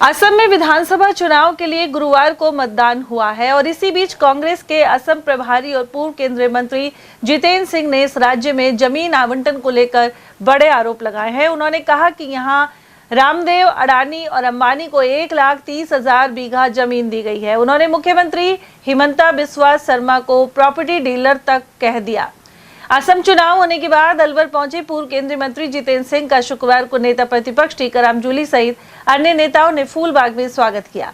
असम में विधानसभा चुनाव के लिए गुरुवार को मतदान हुआ है और इसी बीच कांग्रेस के असम प्रभारी और पूर्व केंद्रीय मंत्री जितेंद्र सिंह ने इस राज्य में जमीन आवंटन को लेकर बड़े आरोप लगाए हैं। उन्होंने कहा कि यहां रामदेव, अडानी और अंबानी को 1,30,000 बीघा जमीन दी गई है। उन्होंने मुख्यमंत्री हिमंता बिस्वा शर्मा को प्रॉपर्टी डीलर तक कह दिया। असम चुनाव होने के बाद अलवर पहुंचे पूर्व केंद्रीय मंत्री जितेंद्र सिंह का शुक्रवार को नेता प्रतिपक्ष टीकाराम जूली सहित अन्य नेताओं ने फूलबाग में स्वागत किया।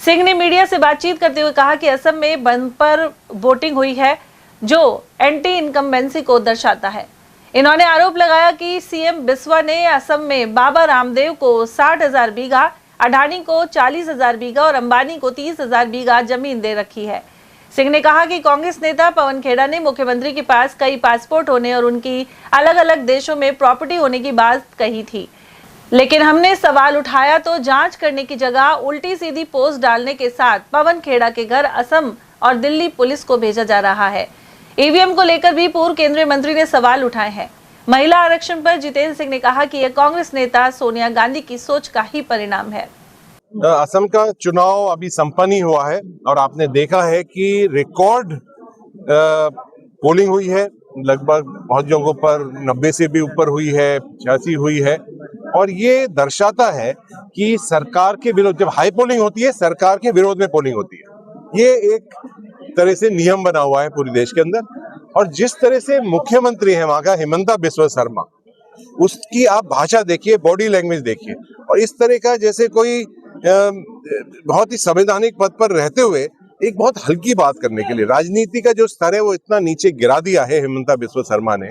सिंह ने मीडिया से बातचीत करते हुए कहा कि असम में बंपर वोटिंग हुई है जो एंटी इनकम्बेंसी को दर्शाता है। इन्होंने आरोप लगाया कि सीएम बिस्वा ने असम में बाबा रामदेव को 60,000 बीघा, अडानी को 40,000 बीघा और अंबानी को 30,000 बीघा जमीन दे रखी है। सिंह ने कहा कि कांग्रेस नेता पवन खेड़ा ने मुख्यमंत्री के पास कई पासपोर्ट होने और उनकी अलग अलग देशों में प्रॉपर्टी होने की बात कही थी, लेकिन हमने सवाल उठाया तो जांच करने की जगह उल्टी सीधी पोस्ट डालने के साथ पवन खेड़ा के घर असम और दिल्ली पुलिस को भेजा जा रहा है। ईवीएम को लेकर भी पूर्व केंद्रीय मंत्री ने सवाल उठाए हैं। महिला आरक्षण पर जितेंद्र सिंह ने कहा कि यह कांग्रेस नेता सोनिया गांधी की सोच का ही परिणाम है। असम का चुनाव अभी संपन्न ही हुआ है और आपने देखा है कि रिकॉर्ड पोलिंग हुई है। लगभग बहुत जगहों पर 90 से भी ऊपर हुई है, 86 हुई है और ये दर्शाता है कि सरकार के विरोध, जब हाई पोलिंग होती है सरकार के विरोध में पोलिंग होती है। ये एक तरह से नियम बना हुआ है पूरे देश के अंदर। और जिस तरह से मुख्यमंत्री है वहां का हिमंता बिस्वा शर्मा, उसकी आप भाषा देखिए, बॉडी लैंग्वेज देखिए, और इस तरह का जैसे कोई बहुत ही संवैधानिक पद पर रहते हुए एक बहुत हल्की बात करने के लिए राजनीति का जो स्तर है वो इतना नीचे गिरा दिया है हिमंता बिस्वा शर्मा ने।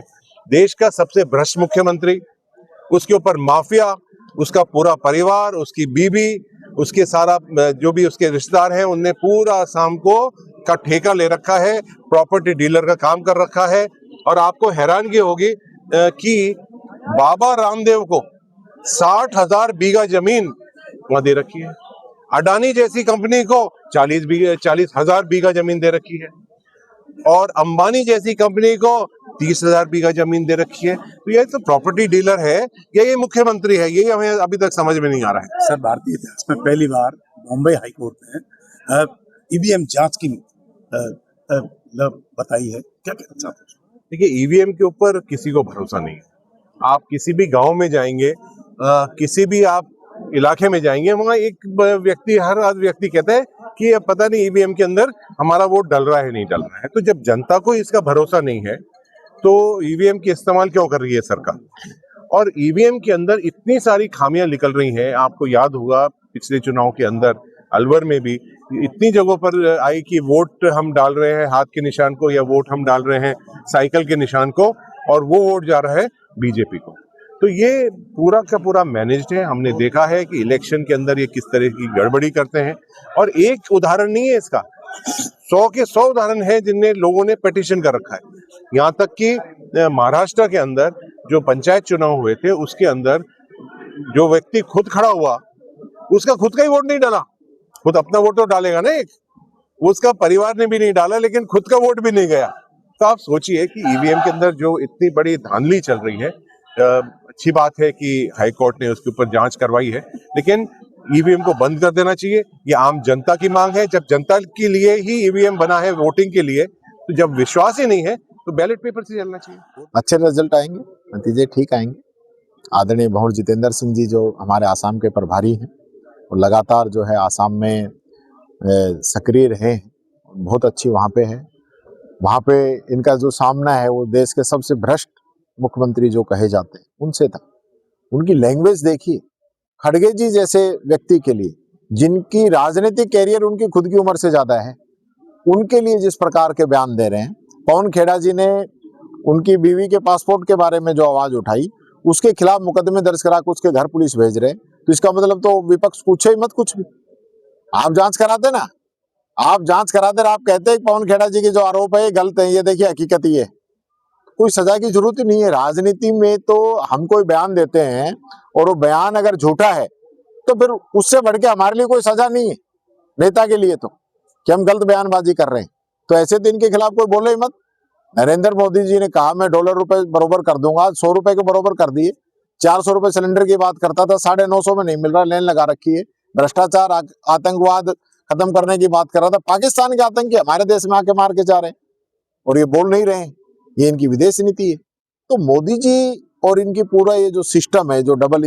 देश का सबसे भ्रष्ट मुख्यमंत्री, उसके ऊपर माफिया, उसका पूरा परिवार, उसकी बीवी, उसके सारा जो भी उसके रिश्तेदार हैं, उनने पूरा असम को का ठेका ले रखा है, प्रॉपर्टी डीलर का काम कर रखा है। और आपको हैरानगी होगी कि बाबा रामदेव को 60,000 बीघा जमीन वहां दे रखी है, अडानी जैसी कंपनी को 40,000 बीघा जमीन दे रखी है और अंबानी जैसी कंपनी को 30,000 बीघा जमीन दे रखी है। तो ये तो प्रॉपर्टी डीलर है या ये मुख्यमंत्री है, ये हमें अभी तक समझ में नहीं आ रहा है। सर, भारतीय इतिहास में पहली बार बॉम्बे हाईकोर्ट ने ईवीएम जांच की बताई है, क्या कहना चाहते हैं? देखिए, ईवीएम के ऊपर किसी को भरोसा नहीं है। आप किसी भी गांव में जाएंगे, किसी भी आप इलाके में जाएंगे, वहां एक व्यक्ति, हर व्यक्ति कहता है कि ये पता नहीं ईवीएम के अंदर हमारा वोट डल रहा है नहीं डल रहा है। तो जब जनता को इसका भरोसा नहीं है तो ईवीएम के इस्तेमाल क्यों कर रही है सरकार? और ईवीएम के अंदर इतनी सारी खामियां निकल रही हैं। आपको याद होगा पिछले चुनाव के अंदर अलवर में भी इतनी जगहों पर आई कि वोट हम डाल रहे हैं हाथ के निशान को, या वोट हम डाल रहे हैं साइकिल के निशान को, और वो वोट जा रहा है बीजेपी को। तो ये पूरा का पूरा मैनेज्ड है। हमने देखा है कि इलेक्शन के अंदर ये किस तरह की गड़बड़ी करते हैं। और एक उदाहरण नहीं है इसका, 100 के 100 उदाहरण है जिनमें लोगों ने पिटीशन कर रखा है। यहाँ तक कि महाराष्ट्र के अंदर जो पंचायत चुनाव हुए थे उसके अंदर जो व्यक्ति खुद खड़ा हुआ, उसका खुद का ही वोट नहीं डाला। खुद अपना वोट तो डालेगा ना, एक उसका परिवार ने भी नहीं डाला, लेकिन खुद का वोट भी नहीं गया। तो आप सोचिए कि ईवीएम के अंदर जो इतनी बड़ी धांधली चल रही है। अच्छी बात है कि हाई कोर्ट ने उसके ऊपर जांच करवाई है, लेकिन ईवीएम को बंद कर देना चाहिए। ये आम जनता की मांग है। जब जनता के लिए ही ईवीएम बना है, वोटिंग के लिए, तो जब विश्वास ही नहीं है तो बैलेट पेपर से चलना चाहिए। अच्छे रिजल्ट आएंगे, नतीजे ठीक आएंगे। आदरणीय भंवर जितेंद्र सिंह जी जो हमारे आसाम के प्रभारी हैं और लगातार जो है आसाम में सक्रिय रहे हैं, बहुत अच्छी वहाँ पे है। वहाँ पे इनका जो सामना है वो देश के सबसे भ्रष्ट मुख्यमंत्री जो कहे जाते हैं उनसे था। उनकी लैंग्वेज देखिए, खड़गे जी जैसे व्यक्ति के लिए, जिनकी राजनीतिक कैरियर उनकी खुद की उम्र से ज्यादा है, उनके लिए जिस प्रकार के बयान दे रहे हैं। पवन खेड़ा जी ने उनकी बीवी के पासपोर्ट के बारे में जो आवाज उठाई, उसके खिलाफ मुकदमे दर्ज करा के उसके घर पुलिस भेज रहे हैं। तो इसका मतलब तो विपक्ष पूछे ही मत कुछ भी। आप जांच कराते ना, आप जांच कराते, आप कहते हैं पवन खेड़ा जी के जो आरोप है ये गलत है, ये देखिए हकीकत ही है। कोई सजा की जरूरत ही नहीं है। राजनीति में तो हम कोई बयान देते हैं और वो बयान अगर झूठा है तो फिर उससे बढ़ के हमारे लिए कोई सजा नहीं है नेता के लिए, तो कि हम गलत बयानबाजी कर रहे हैं। तो ऐसे दिन के खिलाफ कोई बोले ही मत। नरेंद्र मोदी जी ने कहा मैं $1 बरोबर कर दूंगा, 100 रुपए के बरोबर कर दिए। 400 रुपए सिलेंडर की बात करता था, 950 में नहीं मिल रहा, लाइन लगा रखी है। भ्रष्टाचार, आतंकवाद खत्म करने की बात कर रहा था। पाकिस्तान के आतंकी हमारे देश में आके मार के जा रहे हैं और ये बोल नहीं रहे हैं, ये इनकी विदेश नीति है। तो मोदी जी और इनकी पूरा ये जो सिस्टम है, जो डबल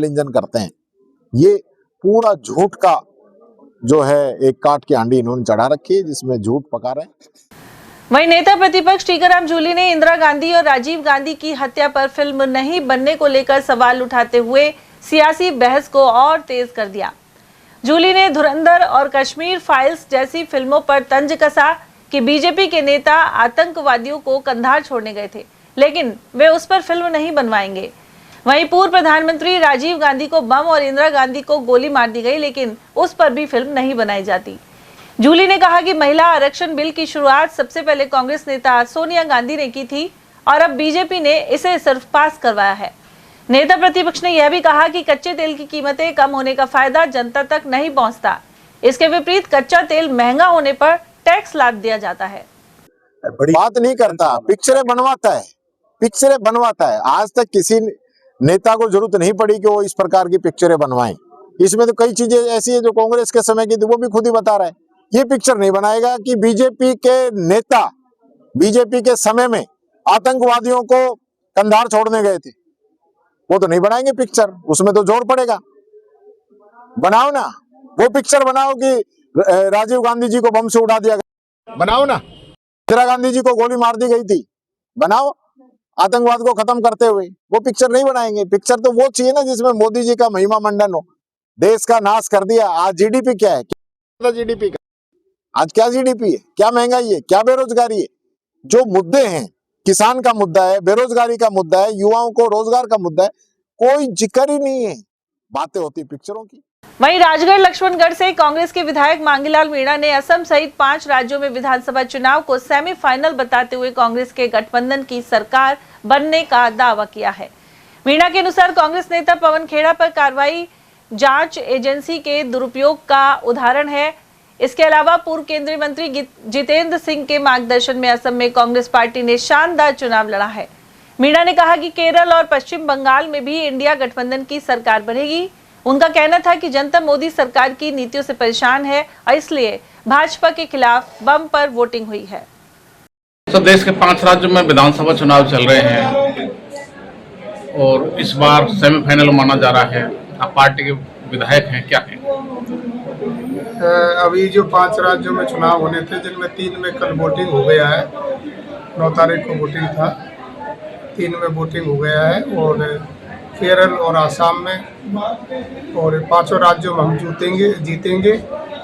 इंजन करते हैं, ये पूरा झूठ का जो है एक काट की हांडी इन्होंने चढ़ा रखी है, जिसमें झूठ पका रहे हैं। वहीं नेता प्रतिपक्ष टीकाराम जूली ने इंदिरा गांधी और राजीव गांधी की हत्या पर फिल्म नहीं बनने को लेकर सवाल उठाते हुए सियासी बहस को और तेज कर दिया। जूली ने धुरंधर और कश्मीर फाइल्स जैसी फिल्मों पर तंज कसा कि बीजेपी के नेता आतंकवादियों को कंधार छोड़ने गए थे, लेकिन वे उस पर फिल्म नहीं बनवाएंगे। वहीं पूर्व प्रधानमंत्री राजीव गांधी को बम और इंदिरा गांधी को गोली मार दी गई, लेकिन उस पर भी फिल्म नहीं बनाई जाती। जूली ने कहा कि महिला आरक्षण बिल की शुरुआत सबसे पहले कांग्रेस नेता सोनिया गांधी ने की थी और अब बीजेपी ने इसे सिर्फ पास करवाया है। नेता प्रतिपक्ष ने यह भी कहा कि कच्चे तेल की कीमतें कम होने का फायदा जनता तक नहीं पहुंचता। इसके विपरीत कच्चा तेल महंगा होने पर टैक्स लाद दिया जाता है। बड़ी बात नहीं करता, पिक्चरें बनवाता है। आज तक किसी नेता को जरूरत नहीं पड़ी कि वो इस प्रकार की पिक्चरें बनवाएं। इसमें तो कई चीजें ऐसी है जो कांग्रेस के समय की थी, वो भी खुद ही बता रहा है। ये पिक्चर नहीं बनाएगा कि बीजेपी के नेता बीजेपी के समय में आतंकवादियों को कंधार छोड़ने गए थे, वो तो नहीं बनाएंगे पिक्चर, उसमें तो जोर पड़ेगा। बनाओ ना, वो पिक्चर बनाओ कि राजीव गांधी जी को बम से उड़ा दिया गया, बनाओ ना। इंदिरा गांधी जी को गोली मार दी गई थी, बनाओ आतंकवाद को खत्म करते हुए। वो पिक्चर नहीं बनाएंगे। पिक्चर तो वो चाहिए ना जिसमें मोदी जी का महिमा मंडन हो। देश का नाश कर दिया। आज जीडीपी क्या है, जीडीपी का आज क्या जीडीपी है, क्या महंगाई है, क्या बेरोजगारी है। जो मुद्दे हैं, किसान का मुद्दा है, बेरोजगारी का मुद्दा है, युवाओं को रोजगार का मुद्दा है, कोई जिक्र ही नहीं है। बातें होती पिक्चरों की। वहीं राजगढ़ लक्ष्मणगढ़ से कांग्रेस के विधायक मांगीलाल मीणा ने असम सहित 5 राज्यों में विधानसभा चुनाव को सेमीफाइनल बताते हुए कांग्रेस के गठबंधन की सरकार बनने का दावा किया है। मीणा के अनुसार कांग्रेस नेता पवन खेड़ा पर कार्रवाई जांच एजेंसी के दुरुपयोग का उदाहरण है। इसके अलावा पूर्व केंद्रीय मंत्री जितेंद्र सिंह के मार्गदर्शन में असम में कांग्रेस पार्टी ने शानदार चुनाव लड़ा है। मीणा ने कहा कि केरल और पश्चिम बंगाल में भी इंडिया गठबंधन की सरकार बनेगी। उनका कहना था कि जनता मोदी सरकार की नीतियों से परेशान है और इसलिए भाजपा के खिलाफ बम पर वोटिंग हुई है। तो देश के 5 राज्यों में विधानसभा चुनाव चल रहे हैं और इस बार सेमीफाइनल माना जा रहा है। आप पार्टी के विधायक हैं, क्या कहें? अभी जो 5 राज्यों में चुनाव होने थे, जिनमें 3 में कल वोटिंग हो गया है। 9 तारीख को वोटिंग था, 3 में वोटिंग हो गया है और केरल और आसाम में और 5 राज्यों में हम जीतेंगे।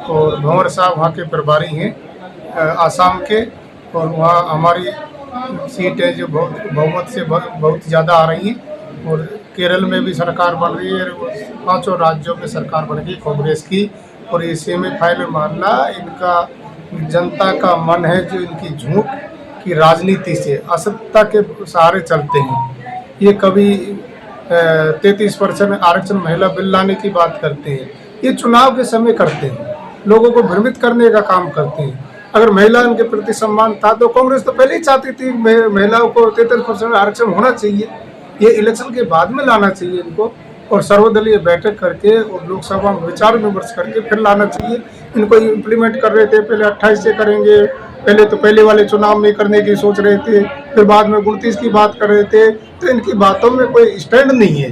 और भंवर साहब वहाँ के प्रभारी हैं आसाम के, और वहाँ हमारी सीटें जो बहुमत से बहुत ज़्यादा आ रही हैं। और केरल में भी सरकार बन रही है, 5 राज्यों में सरकार बन गई कांग्रेस की। और ये सेमीफाइनल मानना इनका जनता का मन है, जो इनकी झूठ की राजनीति से असत्ता के सहारे चलते हैं। ये कभी 33% आरक्षण महिला बिल लाने की बात करते हैं, ये चुनाव के समय करते हैं, लोगों को भ्रमित करने का काम करते हैं। अगर महिला के प्रति सम्मान था तो कांग्रेस तो पहले ही चाहती थी महिलाओं को 33% आरक्षण होना चाहिए। ये इलेक्शन के बाद में लाना चाहिए इनको, और सर्वदलीय बैठक करके और लोकसभा में विचार विमर्श करके फिर लाना चाहिए। इनको इम्प्लीमेंट कर रहे थे, पहले 28 से करेंगे, पहले तो पहले वाले चुनाव में करने की सोच रहे थे, फिर बाद में 29 की बात कर रहे थे। तो इनकी बातों में कोई स्टैंड नहीं है,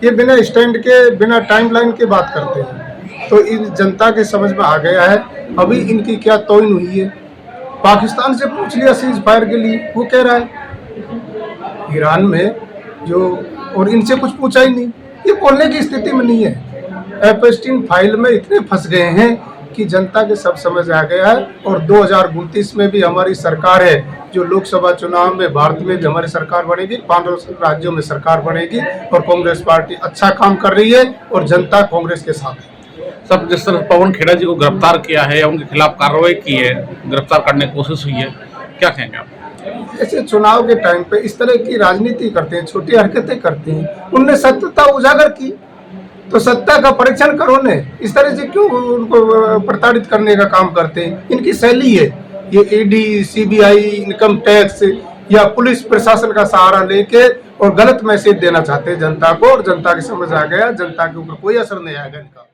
ये बिना स्टैंड के बिना टाइमलाइन के बात करते हैं। तो इन जनता के समझ में आ गया है अभी इनकी क्या तौहीन हुई है। पाकिस्तान से पूछ लिया सीज फायर के लिए, वो कह रहा है ईरान में जो, और इनसे कुछ पूछा ही नहीं। ये बोलने की स्थिति में नहीं है। एपस्टीन फाइल में इतने फंस गए हैं कि जनता के सब समझ आ गया है। और 2029 में भी हमारी सरकार है, जो लोकसभा चुनाव में भारत में भी हमारी सरकार बनेगी, 5 राज्यों में सरकार बनेगी। और कांग्रेस पार्टी अच्छा काम कर रही है और जनता कांग्रेस के साथ है। सब जिस तरह पवन खेड़ा जी को गिरफ्तार किया है या उनके खिलाफ कार्रवाई की है, गिरफ्तार करने की कोशिश हुई है, क्या कहेंगे आप? ऐसे चुनाव के टाइम पे इस तरह की राजनीति करते हैं, छोटी हरकतें करते हैं। उनने सत्यता उजागर की तो सत्ता का परीक्षण करो ने। इस तरह से क्यों उनको प्रताड़ित करने का काम करते हैं? इनकी शैली है। ये ईडी, सीबीआई, इनकम टैक्स या पुलिस प्रशासन का सहारा लेके और गलत मैसेज देना चाहते हैं जनता को, और जनता की समझ आ गया, जनता के ऊपर कोई असर नहीं आएगा इनका।